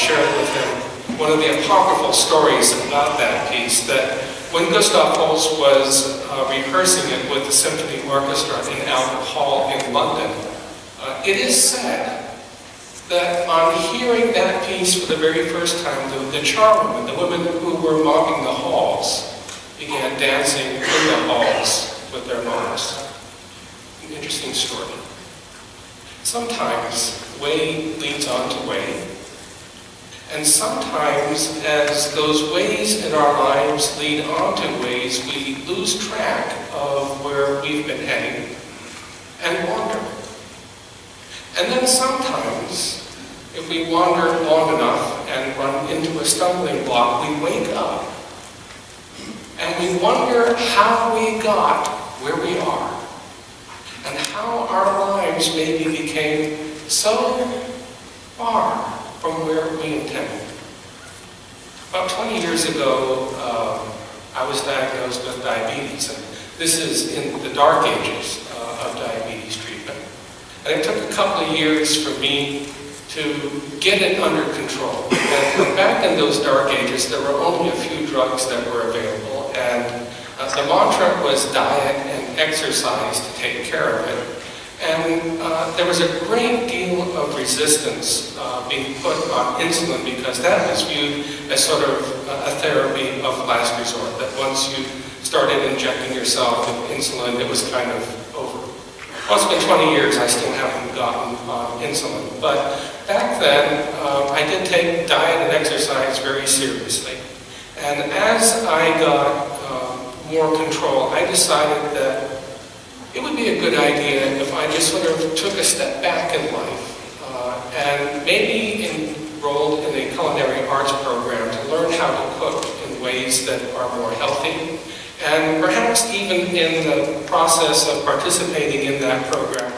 shared with him one of the apocryphal stories about that piece, that when Gustav Holst was rehearsing it with the symphony orchestra in Albert Hall in London, it is said that on hearing that piece for the very first time, the charwomen, the women who were mopping the halls, began dancing in the halls with their mothers. An interesting story. Sometimes way leads on to way, and sometimes as those ways in our lives lead on to ways, we lose track of where we've been heading and wander. And then sometimes, if we wander long enough and run into a stumbling block, we wake up and we wonder how we got where we are and how our lives maybe became so far from where we intended. About 20 years ago, I was diagnosed with diabetes, and this is in the dark ages of diabetes treatment. And it took a couple of years for me to get it under control. And back in those dark ages, there were only a few drugs that were available, and the mantra was diet and exercise to take care of it. And there was a great deal of resistance being put on insulin because that was viewed as sort of a therapy of last resort, that once you started injecting yourself with insulin, it was kind of over. Well, it's been 20 years, I still haven't gotten on insulin. But back then, I did take diet and exercise very seriously. And as I got more control, I decided that it would be a good idea if I just sort of took a step back in life and maybe enrolled in a culinary arts program to learn how to cook in ways that are more healthy. And perhaps even in the process of participating in that program,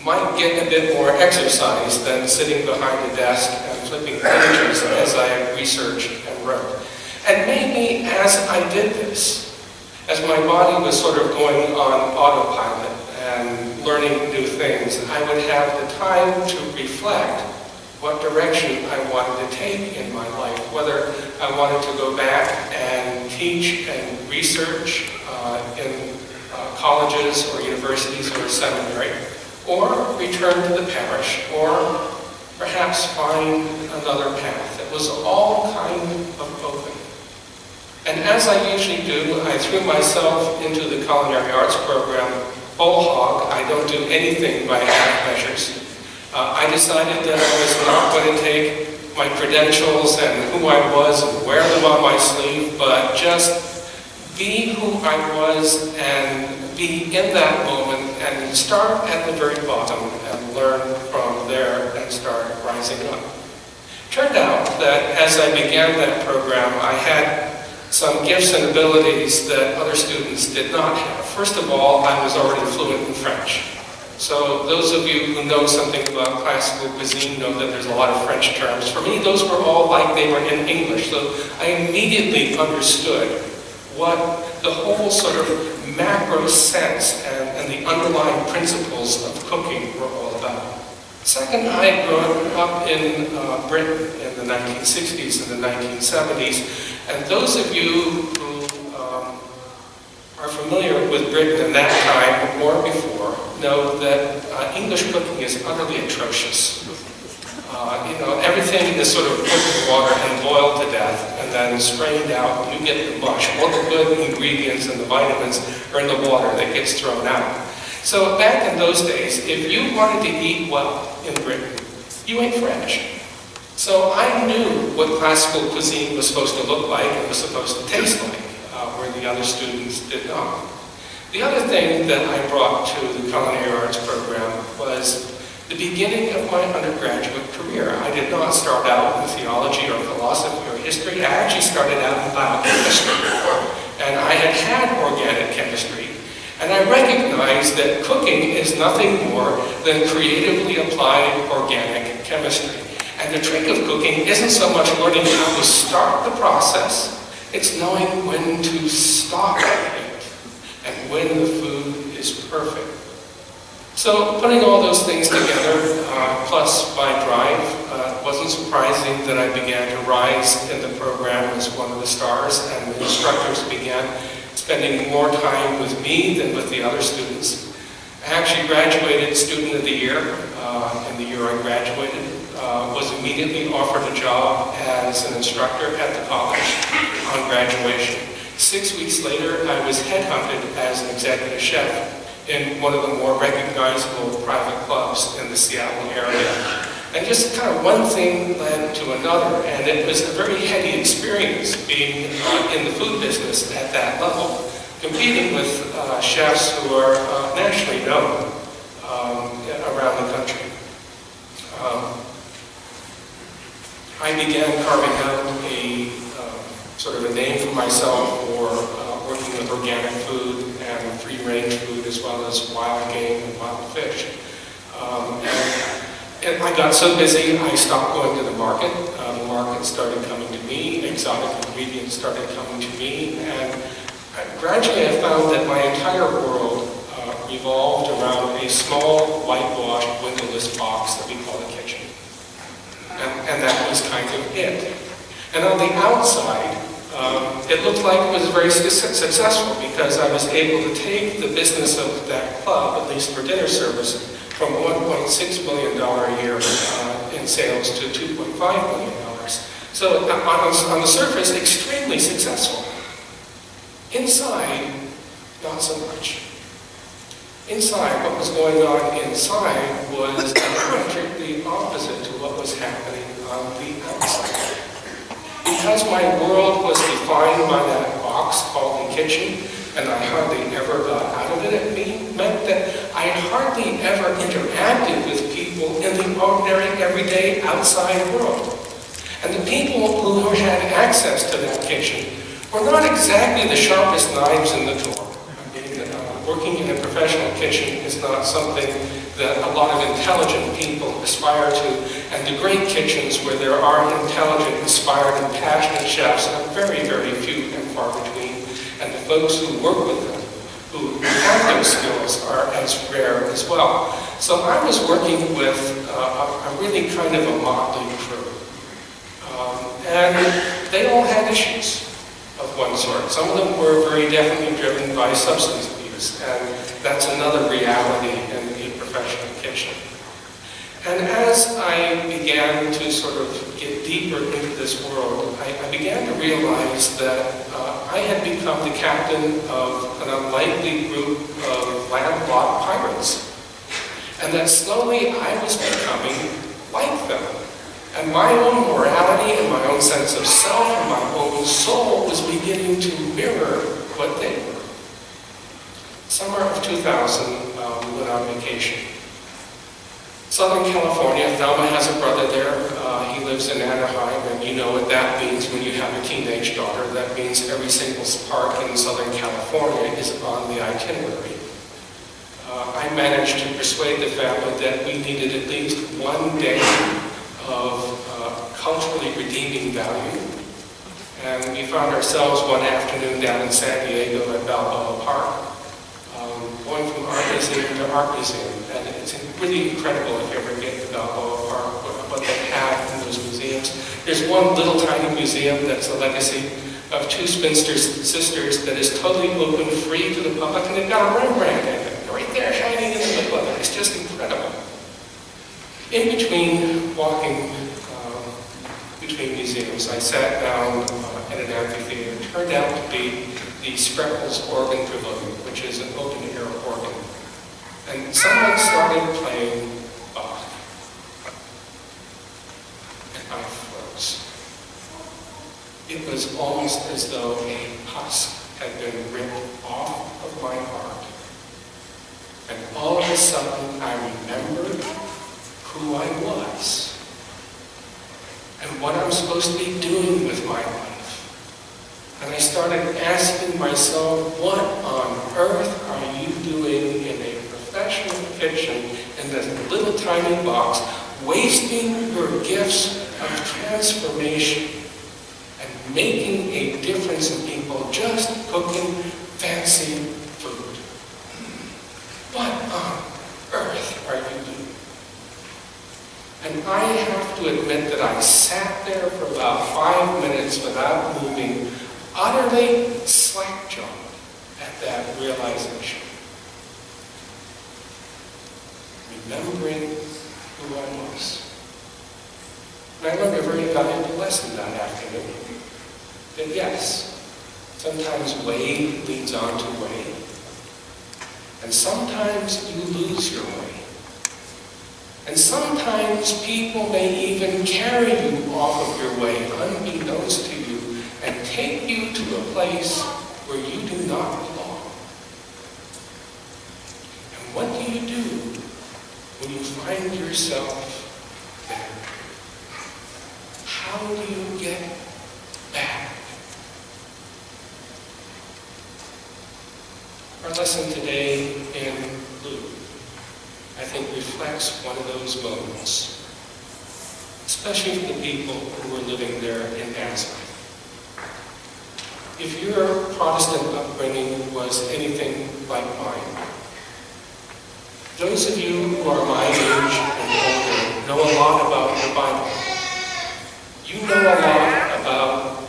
might get a bit more exercise than sitting behind a desk and flipping pages as I researched and wrote. And maybe as I did this, as my body was sort of going on autopilot and learning new things, I would have the time to reflect what direction I wanted to take in my life, whether I wanted to go back and teach and research in colleges or universities or seminary, or return to the parish, or perhaps find another path. It was all kind of open. And as I usually do, I threw myself into the culinary arts program whole hog. I don't do anything by half measures. I decided that I was not going to take my credentials and who I was and wear them on my sleeve, but just be who I was and be in that moment and start at the very bottom and learn from there and start rising up. Turned out that as I began that program, I had some gifts and abilities that other students did not have. First of all, I was already fluent in French. So those of you who know something about classical cuisine know that there's a lot of French terms. For me, those were all like they were in English. So I immediately understood what the whole sort of macro sense and the underlying principles of cooking were all about. Second, I had grown up in Britain in the 1960s and the 1970s. And those of you who are familiar with Britain in that time or before know that English cooking is utterly atrocious. Everything is sort of put in water and boiled to death and then strained out, and you get the mush. All the good ingredients and the vitamins are in the water that gets thrown out. So back in those days, if you wanted to eat well in Britain, you ate French. So I knew what classical cuisine was supposed to look like and was supposed to taste like, where the other students did not. The other thing that I brought to the culinary arts program was the beginning of my undergraduate career. I did not start out in theology or philosophy or history. I actually started out in biochemistry. And I had organic chemistry. And I recognized that cooking is nothing more than creatively applied organic chemistry. And the trick of cooking isn't so much learning how to start the process, it's knowing when to stop it and when the food is perfect. So putting all those things together, plus my drive wasn't surprising that I began to rise in the program as one of the stars, and the instructors began spending more time with me than with the other students. I actually graduated Student of the Year in the year I graduated, was immediately offered a job as an instructor at the college on graduation. 6 weeks later, I was headhunted as an executive chef in one of the more recognizable private clubs in the Seattle area. And just kind of one thing led to another, and it was a very heady experience being in the food business at that level, competing with chefs who are nationally known around the country. I began carving out a sort of a name for myself for working with organic food and free-range food, as well as wild game and wild fish. And I got so busy, I stopped going to the market. The market started coming to me, exotic ingredients started coming to me, and gradually I found that my entire world revolved around a small, whitewashed, windowless box that we call the kitchen. And that was kind of it. And on the outside, it looked like it was very successful because I was able to take the business of that club, at least for dinner service, from $1.6 million a year in sales to $2.5 million. So on the surface, extremely successful. Inside, not so much. Inside, what was going on inside was diametrically opposite to what was happening on the outside. Because my world was defined by that box called the kitchen, and I hardly ever got out of it, it meant that I hardly ever interacted with people in the ordinary, everyday, outside world. And the people who had access to that kitchen were not exactly the sharpest knives in the drawer. Working in a professional kitchen is not something that a lot of intelligent people aspire to, and the great kitchens where there are intelligent, inspired, and passionate chefs are very, very few and far between, and the folks who work with them, who have those skills, are as rare as well. So I was working with a really kind of a motley crew, and they all had issues of one sort. Some of them were very definitely driven by substance abuse, and that's another reality in the professional kitchen. And as I began to sort of get deeper into this world, I began to realize that I had become the captain of an unlikely group of landlocked pirates, and that slowly I was becoming like them. And my own morality and my own sense of self and my own soul was beginning to mirror what they were. Summer of 2000, we went on vacation. Southern California, Thelma has a brother there. He lives in Anaheim, and you know what that means when you have a teenage daughter. That means every single park in Southern California is on the itinerary. I managed to persuade the family that we needed at least one day of culturally redeeming value. And we found ourselves one afternoon down in San Diego at Balboa Park, going from art museum to art museum. And it's really incredible if you ever get to Balboa Park, what they have in those museums. There's one little tiny museum that's a legacy of two spinster sisters that is totally open, free to the public, and they've got a Rembrandt in it, right there shining in the middle of it. It's just incredible. In between walking between museums, I sat down in an amphitheater. It turned out to be the Spreckles Organ Pavilion, which is an open-air organ. And someone started playing Bach. And I froze. It was almost as though a husk had been ripped off of my heart. And all of a sudden, I remembered who I was and what I'm supposed to be doing with my life. And I started asking myself, what on earth are you doing in a professional kitchen in this little tiny box, wasting your gifts of transformation and making a difference in people just cooking fancy food? What on earth are you doing? And I have to admit that I sat there for about 5 minutes without moving, utterly slack-jawed at that realization. Remembering who I was. And I learned a very valuable lesson that afternoon. That yes, sometimes way leads on to way. And sometimes you lose your way. And sometimes people may even carry you off of your way, unbeknownst to you, and take you to a place where you do not belong. And what do you do when you find yourself there? How do you get back? Our lesson today in Luke, I think, reflects one of those moments, especially for the people who were living there in Nazareth. If your Protestant upbringing was anything like mine, those of you who are my age and older know a lot about the Bible. You know a lot about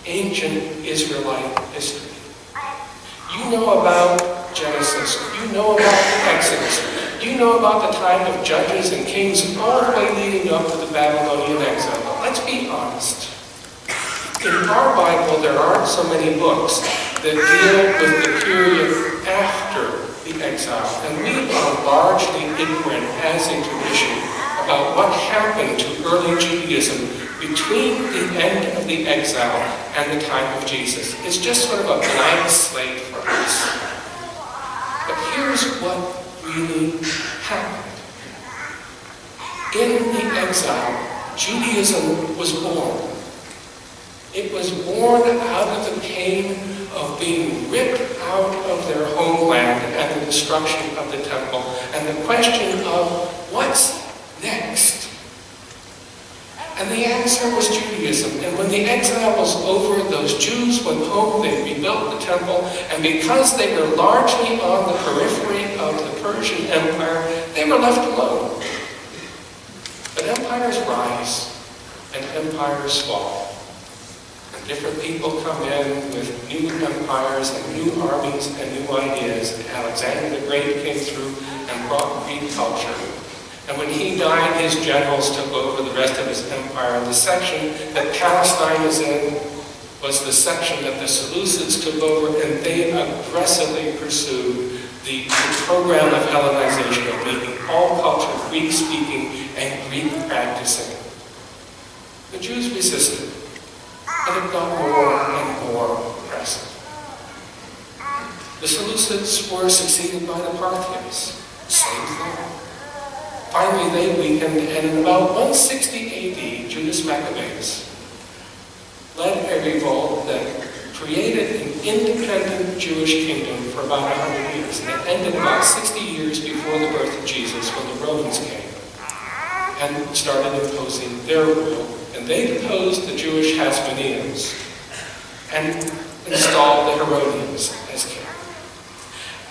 ancient Israelite history. You know about Genesis. You know about Exodus. You know about the time of judges and kings all the way leading up to the Babylonian exile. But let's be honest. In our Bible, there aren't so many books that deal with the period after the exile. And we are largely ignorant as a tradition about what happened to early Judaism between the end of the exile and the time of Jesus. It's just sort of a blank slate for us. But here's what really happened. In the exile, Judaism was born. It was born out of the pain of being ripped out of their homeland and the destruction of the temple, and the question of what's next? And the answer was Judaism. And when the exile was over, those Jews went home, they rebuilt the temple, and because they were largely on the periphery of the Persian Empire, they were left alone. But empires rise, and empires fall. And different people come in with new empires and new armies and new ideas. And Alexander the Great came through and brought Greek culture. And when he died, his generals took over the rest of his empire. And the section that Palestine is in was the section that the Seleucids took over, and they aggressively pursued the program of Hellenization, of making all culture Greek-speaking and Greek-practicing. The Jews resisted, and it got more and more oppressive. The Seleucids were succeeded by the Parthians. Same thing. Finally, they weakened, and in about 160 AD, Judas Maccabeus led a revolt that created an independent Jewish kingdom for about 100 years. And it ended about 60 years before the birth of Jesus, when the Romans came and started imposing their rule. And they deposed the Jewish Hasmoneans and installed the Herodians as king.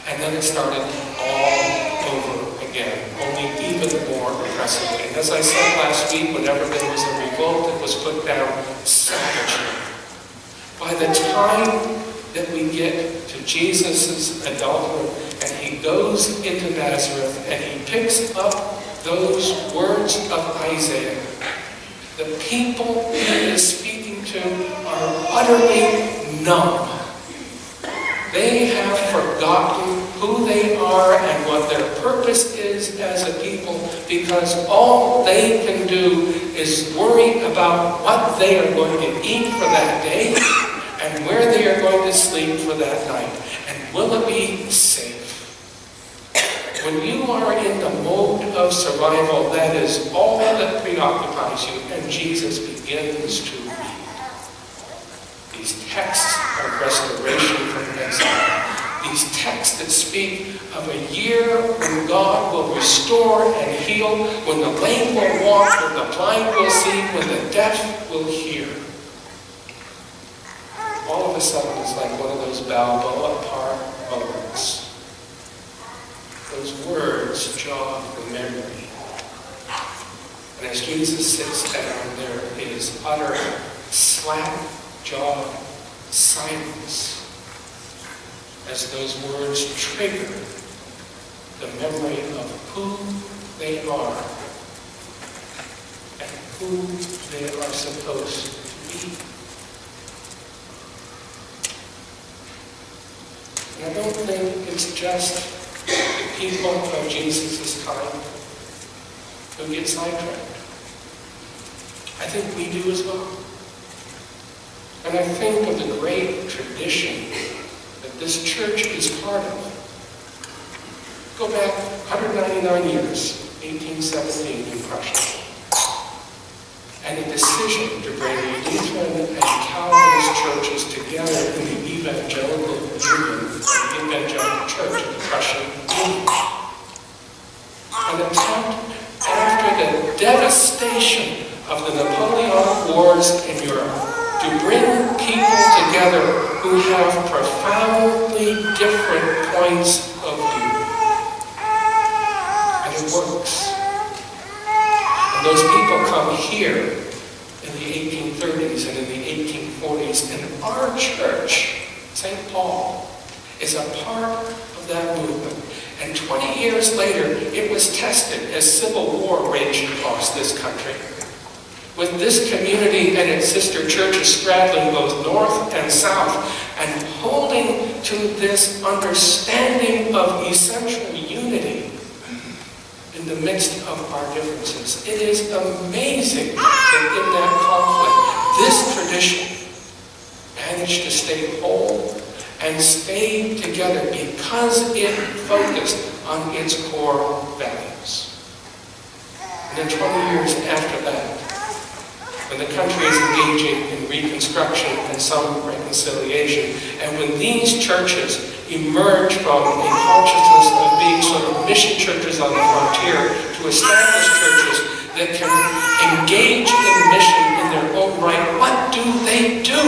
And then it started all over again, only even more oppressively. And as I said last week, whenever there was a revolt, it was put down savagely. By the time that we get to Jesus' adulthood, and he goes into Nazareth, and he picks up those words of Isaiah, the people he is speaking to are utterly numb. They have forgotten who they are and what their purpose is as a people, because all they can do is worry about what they are going to eat for that day and where they are going to sleep for that night. And will it be safe? When you are in the mode of survival, that is all that preoccupies you, and Jesus begins to read these texts of restoration from exile, these texts that speak of a year when God will restore and heal, when the lame will walk, when the blind will see, when the deaf will hear. All of a sudden, it's like one of those Balboa Park moments. Those words jog the memory. And as Jesus sits down, there is utter slack-jawed silence as those words trigger the memory of who they are and who they are supposed to be. And I don't think it's just the people of Jesus' time who get sidetracked. I think we do as well. And I think of the great tradition that this church is part of. Go back 199 years, 1817 in Prussia. And a decision to bring Lutheran and Calvinist churches together in the Evangelical Union, the Evangelical Church of the Prussian Union. An attempt after the devastation of the Napoleonic Wars in Europe to bring people together who have profoundly different points of view. And it works. And those people come here in the 1830s and in the 1840s, and our church, St. Paul, is a part of that movement. And 20 years later, it was tested as civil war raged across this country, with this community and its sister churches straddling both north and south and holding to this understanding of essential unity in the midst of our differences. It is amazing that in that conflict, this tradition managed to stay whole and stay together because it focused on its core values. And then 20 years after that, when the country is engaging in reconstruction and some reconciliation, and when these churches emerge from a consciousness of being sort of mission churches on the frontier to establish churches that can engage in mission in their own right, what do they do?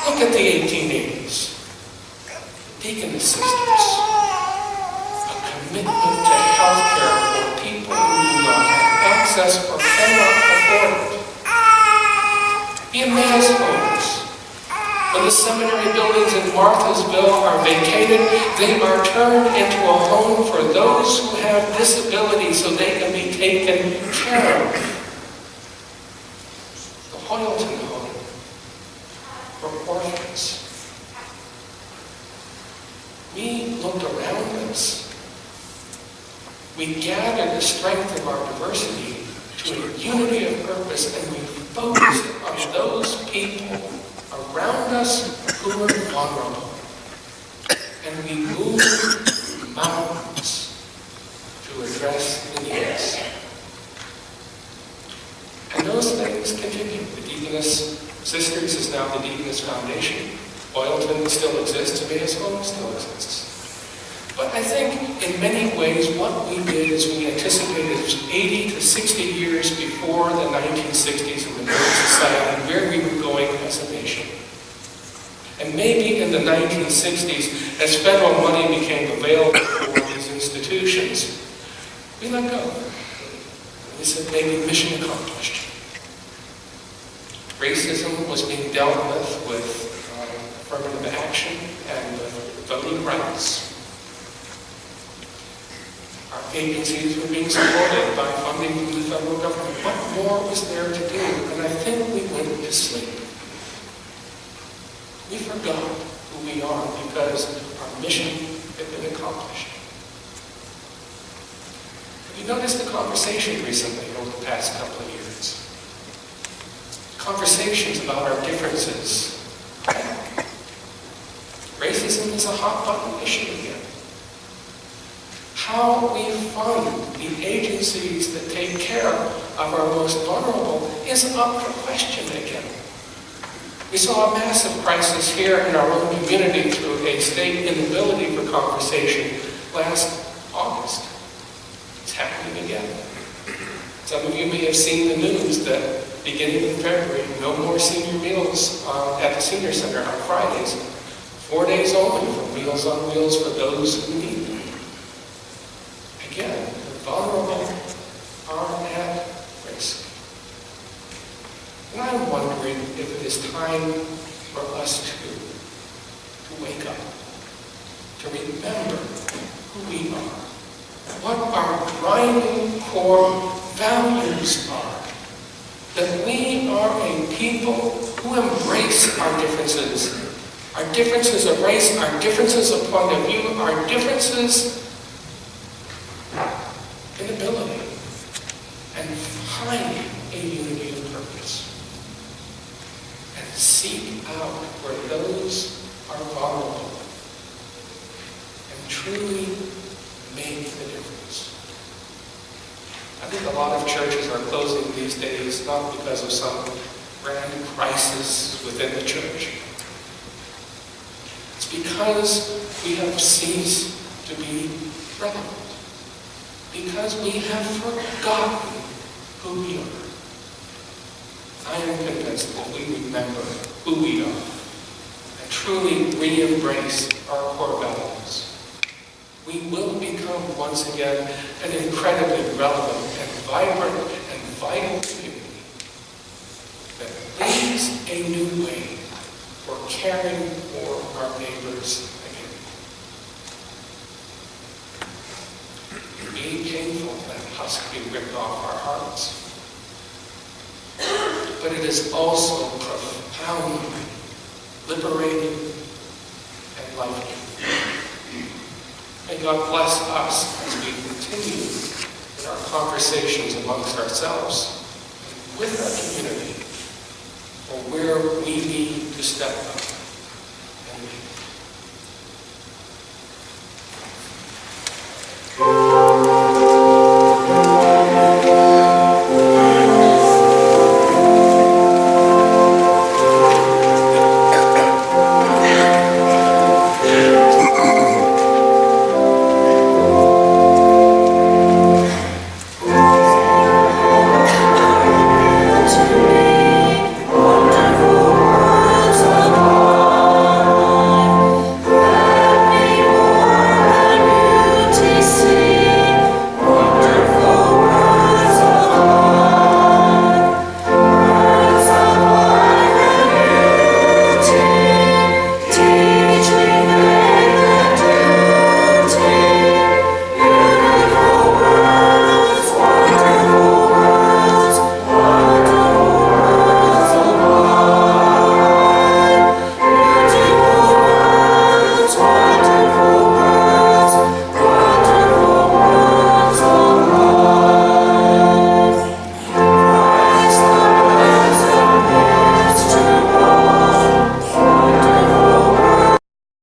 Look at the 1880s. Deaconess sisters. A commitment to health care for people who do not have access or cannot afford it. The Emmaus homes. When the seminary buildings in Marthasville are vacated, they are turned into a home for those who have disabilities so they can be taken care of. The Hoyleton home for orphans. We looked around us. We gathered the strength of our diversity to a unity of purpose, and we focused on those people around us who were vulnerable. And we moved mountains to address the needs. And those things continue. The Deaconess Sisters is now the Deaconess Foundation. Hoyleton still exists, Emmaus Home still exists. But I think in many ways what we did is we anticipated 80 to 60 years before the 1960s in the Building Society where we were going as a nation. And maybe in the 1960s, as federal money became available for these institutions, we let go. We said maybe mission accomplished. Racism was being dealt with affirmative action and voting rights. Our agencies were being supported by funding from the federal government. What more was there to do? And I think we went to sleep. We forgot who we are because our mission had been accomplished. Have you noticed the conversation recently over the past couple of years? Conversations about our differences. Racism is a hot button issue again. How we fund the agencies that take care of our most vulnerable is up for question again. We saw a massive crisis here in our own community through a state inability for conversation last August. It's happening again. Some of you may have seen the news that beginning in February, no more senior meals at the senior center on Fridays. 4 days only for Meals on Wheels for those who need them. Again, the vulnerable wondering if it is time for us to wake up, to remember who we are, what our driving core values are, that we are a people who embrace our differences of race, our differences of point of view, our differences in ability, and find a unity of purpose. And seek out where those are vulnerable and truly make the difference. I think a lot of churches are closing these days not because of some grand crisis within the church. It's because we have ceased to be relevant. Because we have forgotten who we are. I am convinced that we remember who we are and truly re-embrace our core values. We will become once again an incredibly relevant and vibrant and vital community that leads a new way for caring for our neighbors again. It may be painful that husk be ripped off our hearts, but it is also profoundly liberating and life-giving. May God bless us as we continue in our conversations amongst ourselves and with our community, or where we need to step up